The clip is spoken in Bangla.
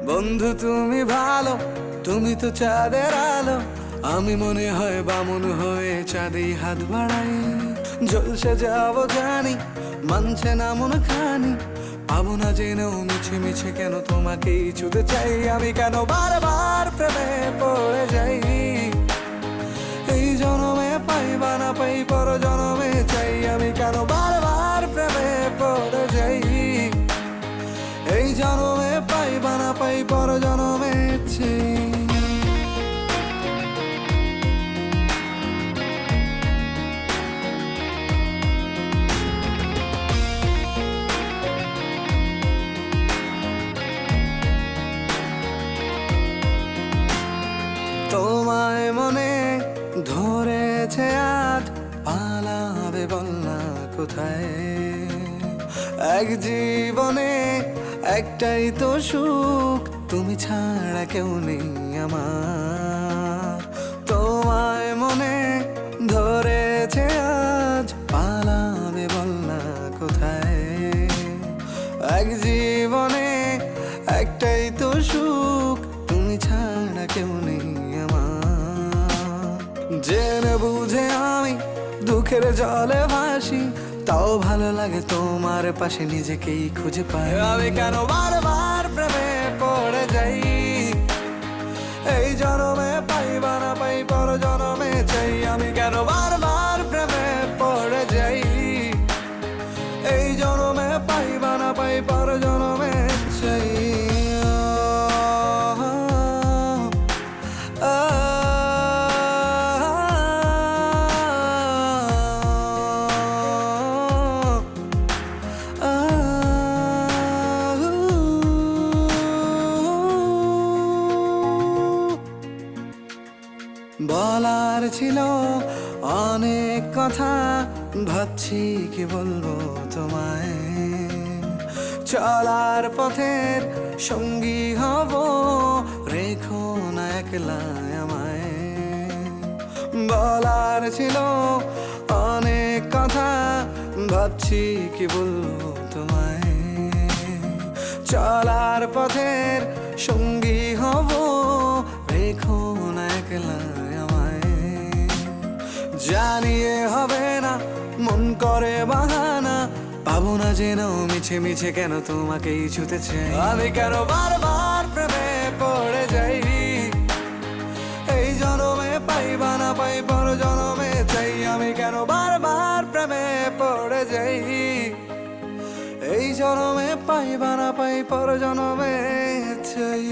বন্ধু তুমি ভালো, তুমি তো চাঁদের আলো। আমি মনে হয় বামুন হয়ে চাঁদেই হাত বাড়াই। জলসে যাবো জানি, মানছে না মন খানি। পাবো না জেনেও মিছে মিছে কেন তোমাকেই ছুতে চাই। আমি কেন বারবার প্রেমে পড়ে যাই। এই জনমে পাই বা না পাই, পর জনমে চাই। আমি কেন বারবার প্রেমে পড়ে যাই। এই জনমে পাই বা না পাই, পর জনমে চাই। তোমায় মনে ধরেছে আজ, পালাবে বল না কোথায়। এক জীবনে একটাই তো সুখ, তুমি ছাড়া কেউ নেই আমার। তোমায় মনে ধরেছে আজ, পালাবে বল না কোথায়। এক জীবনে একটাই তো সুখ, তুমি ছাড়া কেউ নেই আমার। জেনে বুঝে আমি দুঃখের জলে ভাসি, তাও ভালো লাগে তোমার পাশে নিজেকেই খুঁজে পাই। আমি কেন বারবার প্রেমে পড়ে যাই। এই জনমে পাই বা না পাই, পর জনমে চাই। আমি কেন বারবার প্রেমে পড়ে যাই। এই জনমে পাই বা না পাই, পর জনমে চাই। বলার ছিল অনেক কথা, ভাবছি কি বলবো তোমায়। চলার পথের সঙ্গী হব, রেখো না একলা আমায়। বলার ছিল অনেক কথা, ভাবছি কি বলবো তোমায়। চলার পথের সঙ্গী হব, রেখো না একলা আমায়। জানিয়ে হবে না, মন করে বাহানা। পাবো না জেনেও মিছে মিছে কেন তোমাকেই ছুতে চাই। আমি কেন বারবার প্রেমে পড়ে যাই। এই জনমে পাই বা না পাই, পর জনমে চাই। আমি কেন বারবার প্রেমে পড়ে যাই। এই জনমে পাই বা না পাই, পর জনমে চাই।